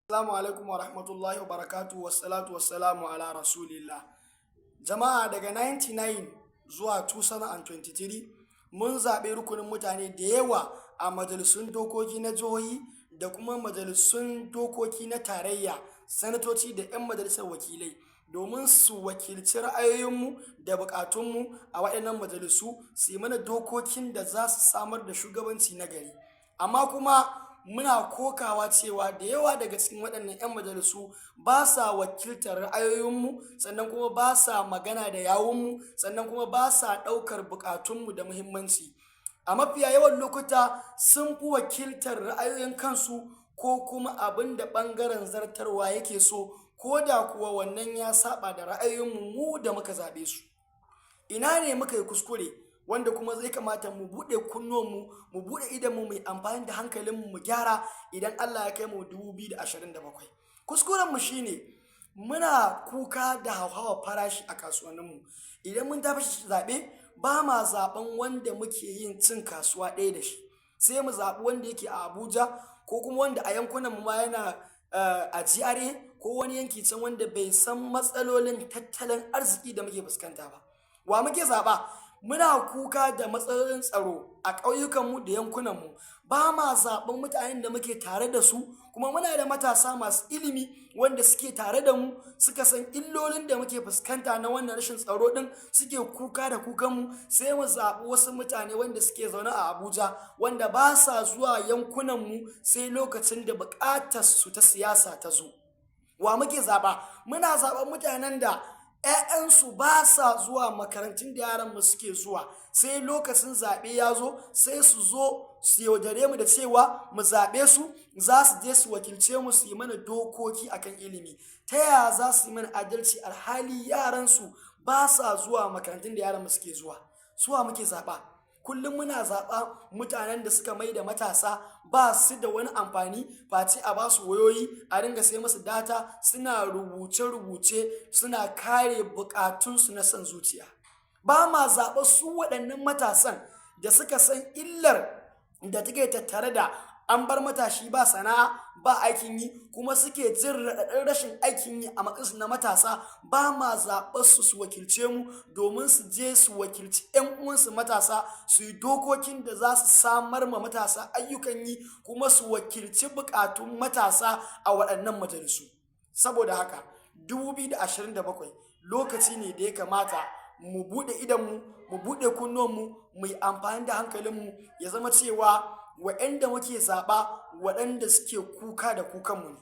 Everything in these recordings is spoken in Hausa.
Assalamu alaikum wa rahmatullahi wa barakatuhu wa salatu wa salamu ala rasulillah. Jama'a daga 99 zuwa 2023 mun zaɓi rukunin mutane da yawa a majalisun dokoki na jihohi da kuma majalisun dokoki na tarayya, sanatoci da 'yan majalisar wakilai domin su wakilci ra'ayoyinmu da bukatunmu a waɗannan majalisu su yi mana dokokin da za su samar da shugabanci na gari. Amma kuma muna kokawa cewa da yawa daga cikin waɗannan 'yan majalisu ba sa wakiltar ra'ayoyinmu, sannan kuma ba sa magana da yawunmu, sannan kuma ba sa ɗaukar buƙatunmu da muhimmanci. A mafiya yawan lokuta sun fi wakiltar ra'ayoyin kansu ko kuma abin da ɓangaren zartarwa yake so, ko da kuwa wannan ya saba da ra'ayoyinmu mu da muka zaɓe su. Ina ne muka yi kuskure wanda kuma zai kamata mu buɗe kunnuwanmu, mu buɗe idanmu, mai amfani da hankalinmu mu gyara idan Allah ya kai mu 2027. Kuskurenmu shine muna kuka da hauhawar farashi a kasuwanninmu. Idan mun tafi zaɓe ba ma zaɓen wanda muke yin cin kasuwa ɗaya da shi, sai mu zaɓi wanda yake a Abuja ko kuma wanda a yankunanmu ma yana a GRA ko wani yanki can wanda bai san matsalolin tattalin arziki da muke fuskanta ba. Wa muke zaɓa? Muna kuka da matsalolin tsaro a ƙauyukanmu da yankunanmu. Ba ma zaɓen mutanen da muke tare da su, kuma muna da matasa masu ilimi wanda suke tare da mu, suka san illolin da muke fuskanta na wannan rashin tsaro ɗin, suke kuka da kukanmu. Sai mu zaɓi wasu mutane wanda suke zaune a Abuja, wanda ba sa zuwa yankunanmu sai lokacin da buƙatar su ta siyasa ta zo. Wa muke zaɓa? Muna zaɓen mutanen da 'ya'yansu ba sa zuwa makarantun da yaranmu suke zuwa, sai lokacin zaɓe ya zo sai su zo su yaudare mu da cewa mu zaɓe su, za su je su wakilce mu su yi mana dokoki akan ilimi. Ta yaya za su yi mana adalci alhali yaransu ba sa zuwa makarantun da yaranmu suke zuwa? Suwa muke zaɓa? Kullum muna zaɓa mutanen da suka mai da matasa ba su da wani amfani face a ba su wayoyi, a ringa sai masu data, suna rubuce-rubuce, suna kare bukatunsu na son zuciya. Ba ma zaɓa su waɗannan matasan da suka san illar da take tattare da an bar matashi ba sana'a, ba aikin yi, kuma suke jin raɗaɗin rashin aikin yi a matsayinsu na matasa. Ba ma zaɓar su wakilce mu domin su je su wakilci 'yan uwansu matasa, su yi dokokin da za su samar ma matasa ayyukan yi, kuma su wakilci buƙatun matasa a waɗannan majalisu. Saboda haka 2027 lokaci ne da ya kamata mu buɗe idanmu, mu buɗe kunnuwanmu, mu yi amfani da hankalinmu, ya zama cewa waɗanda muke zaɓa waɗanda suke kuka da kukanmu ne,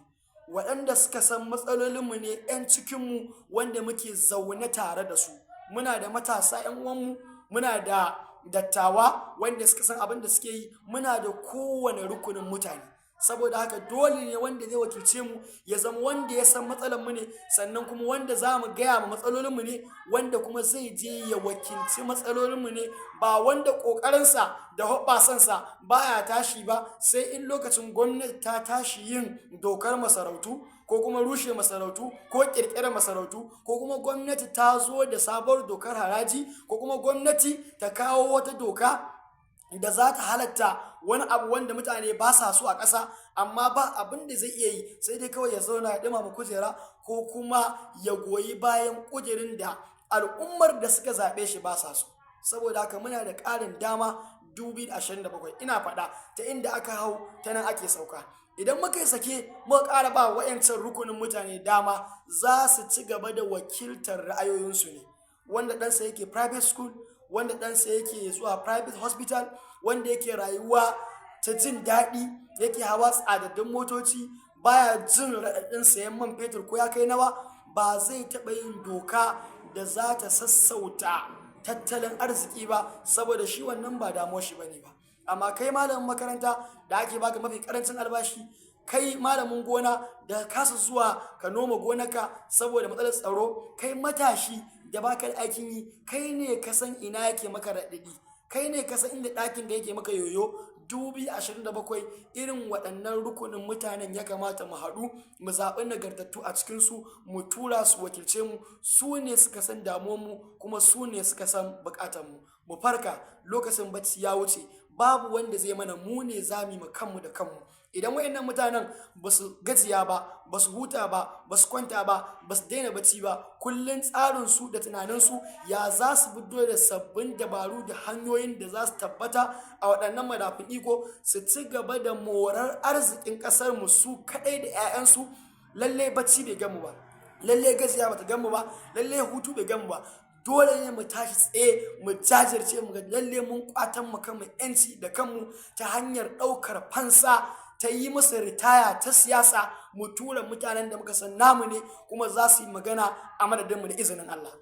waɗanda suka san matsalolinmu ne, 'yan cikinmu wanda muke zaune tare da su. Muna da matasa 'yan uwanmu, muna da dattawa wanda suka san abin da suke yi, muna da kowane rukunin mutane. Saboda haka dole ne wanda zai wakilce mu ya zama wanda ya san matsalarmu ne, sannan kuma wanda za mu gaya ma matsalolinmu ne, wanda kuma zai je ya wakilci matsalolinmu ne, ba wanda ƙoƙarinsa da hoɓɓasansa baya tashi ba sai in lokacin gwamnati ta tashi yin dokar masarautu ko kuma rushe masarautu ko ƙirƙirar masarautu, ko kuma gwamnati ta zo da sabuwar dokar haraji, ko kuma gwamnati ta kawo wata doka da za ta halatta wani abu wanda mutane ba sa so a ƙasa, amma ba abin da zai iya yi sai dai kawai ya zauna ya ɗumama kujera ko kuma ya goyi bayan ƙudurin da al'ummar da suka zaɓe shi ba sa so. Saboda haka muna da ƙarin dama 2027. Ina faɗa ta inda aka hau ta nan ake sauka. Idan muka yi sake muka ƙara ba wa'yancan rukunin mutane dama, za su ci gaba da wakiltar ra'ayoyinsu ne. Wanda ɗansa yake private school, wanda ɗansa yake zuwa private hospital, wanda yake rayuwa ta jin daɗi, yake hawa tsadaddun motoci, baya jin raɗaɗin sayan man fetur ko ya kai nawa, ba zai taɓa yin doka da za ta sassauta tattalin arziki ba, saboda shi wannan ba damuwar shi bane ba. Amma kai malamin makaranta da ake baka mafi karancin albashi, kai malamin gona da kasa zuwa ka noma gonarka saboda matsalar tsaro, kai matashi da baka da aikin yi, kai ne ka san ina yake maka raɗaɗi, kai ne ka san inda ɗakin da yake maka yoyo. 2027 irin waɗannan rukunin mutanen ya kamata mu haɗu, mu zaɓi nagartattu a cikinsu, mu tura su wakilce mu. Su ne suka san damuwarmu, kuma su ne suka san buƙatarmu. Mu farka, lokacin bacci ya wuce, babu wanda zai mana, mu ne za mu yi ma kanmu da kanmu. idan wayannan mutanen ba su gajiya ba, ba su huta ba, ba su kwanta ba, ba su daina bacci ba, kullum tsarinsu da tunaninsu ya za su fito da sabbin dabaru da hanyoyin da za su tabbata a waɗannan madafun iko su ci gaba da morar arzikin ƙasarmu su kaɗai da 'ya'yansu. Lallai bacci bai gamu ba, lallai gajiya bata gamu ba, lallai hutu bai gamu ba. Dole ne mu tashi tsaye mu jajirce mu ga lalle mun kwatan mu kanmu yanci da kanmu ta hanyar ɗaukar fansa, ta yi musu ritaya ta siyasa, mu tura mutanen da muka san namu ne kuma za su yi magana a madadinmu da izinin Allah.